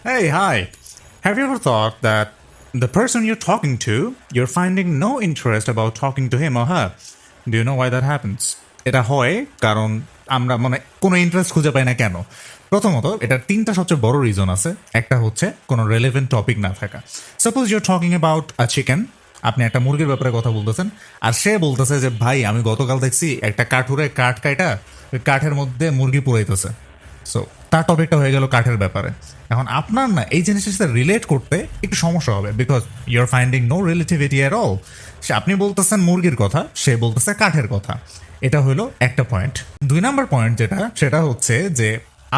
Hey, hi. Have you ever thought that the person you're talking to, you're finding no interest about talking to him or her? Do you know why that happens? এটা হয় কারণ আমরা মানে কোনো interest খুঁজে পাই না কেন। প্রথমত এটার তিনটা সবচেয়ে বড় রিজন আছে। একটা হচ্ছে কোনো রেলেভেন্ট টপিক না থাকা। Suppose your talking about a chicken, আপনি একটা মুরগির ব্যাপারে কথা বলতেছেন, আর সে বলতেছে যে ভাই আমি গতকাল দেখছি একটা কাঠুরে কাঠ কাইটা ওই কাঠের মধ্যে মুরগি পুরাইতেছে। সো তার টপিকটা হয়ে গেল কাঠের ব্যাপারে। এখন আপনার না এই জিনিসের সাথে রিলেট করতে একটু সমস্যা হবে, because you are finding no relativity at all. সে আপনি বলতেছেন মুরগির কথা, সে বলতেছে কাঠের কথা। এটা হলো একটা পয়েন্ট। 2 নম্বর পয়েন্ট যেটা, সেটা হচ্ছে যে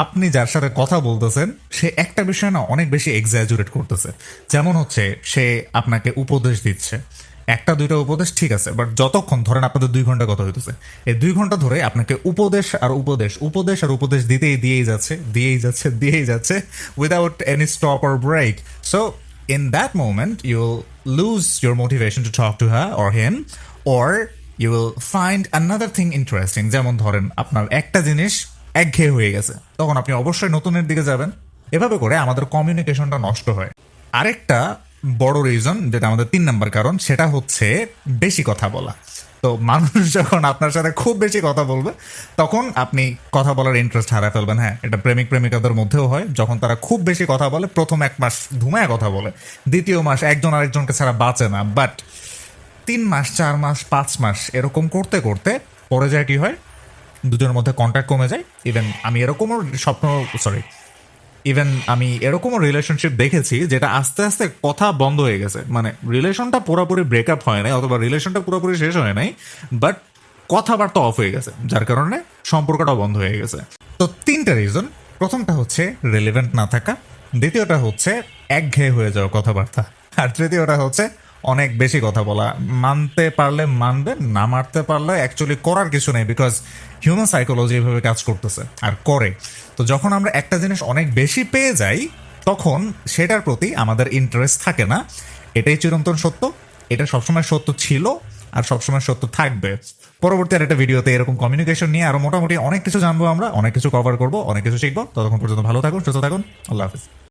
আপনি যার সাথে কথা বলতেছেন সে একটা বিষয় না অনেক বেশি এক্সাজুরেট করতেছে। যেমন হচ্ছে সে আপনাকে উপদেশ দিচ্ছে, একটা দুইটা উপদেশ ঠিক আছে, বাট যতক্ষণ ধরেন আপনাদের 2 ঘন্টা কথা হইতেছে, এই 2 ঘন্টা ধরে আপনাকে উপদেশ আর উপদেশ উপদেশ আর উপদেশ দিয়েই যাচ্ছে without any stop or break. So in that moment you'll lose your motivation to talk to her or him, or you will find another thing interesting. যেমন ধরেন আপনার একটা জিনিস একঘেয়ে হয়ে গেছে, তখন আপনি অবশ্যই নতুনের দিকে যাবেন। এভাবে করে আমাদের কমিউনিকেশনটা নষ্ট হয়। আরেকটা বড় রিজন যেটা আমাদের 3 নম্বর কারণ, সেটা হচ্ছে বেশি কথা বলা। তো মানুষ যখন আপনার সাথে খুব বেশি কথা বলবে তখন আপনি কথা বলার ইন্টারেস্ট হারায় ফেলবেন। হ্যাঁ, এটা প্রেমিক প্রেমিকাদের মধ্যেও হয়। যখন তারা খুব বেশি কথা বলে, প্রথম 1 মাস ধুমায় কথা বলে, দ্বিতীয় মাস একজন আরেকজনকে ছাড়া বাঁচে না, বাট 3 মাস 4 মাস 5 মাস এরকম করতে করতে পরে যায় কি হয়, দুজনের মধ্যে কন্ট্যাক্ট কমে যায়। ইভেন আমি এরকমও রিলেশনশিপ দেখেছি যেটা আস্তে আস্তে কথা বন্ধ হয়ে গেছে। মানে রিলেশনটা পুরোপুরি ব্রেকআপ হয় নাই, অথবা রিলেশনটা পুরোপুরি শেষ হয় নাই, বাট কথাবার্তা অফ হয়ে গেছে, যার কারণে সম্পর্কটা বন্ধ হয়ে গেছে। তো 3টা রিজন। প্রথমটা হচ্ছে রেলিভেন্ট না থাকা, দ্বিতীয়টা হচ্ছে একঘেয়ে হয়ে যাওয়া কথাবার্তা, আর তৃতীয়টা হচ্ছে অনেক বেশি কথা বলা। মানতে পারলে মানবে, না মারতে পারলে অ্যাকচুয়ালি করার কিছু নেই, বিকজ হিউম্যান সাইকোলজি এভাবে কাজ করতেছে আর করে। তো যখন আমরা একটা জিনিস অনেক বেশি পেয়ে যাই তখন সেটার প্রতি আমাদের ইন্টারেস্ট থাকে না। এটাই চিরন্তন সত্য, এটা সবসময় সত্য ছিল আর সবসময় সত্য থাকবে। পরবর্তী আর একটা ভিডিওতে এরকম কমিউনিকেশন নিয়ে আরো মোটামুটি অনেক কিছু জানবো, আমরা অনেক কিছু কভার করবো, অনেক কিছু শিখবো। ততক্ষণ পর্যন্ত ভালো থাকুন, সুস্থ থাকুন, আল্লাহ হাফিজ।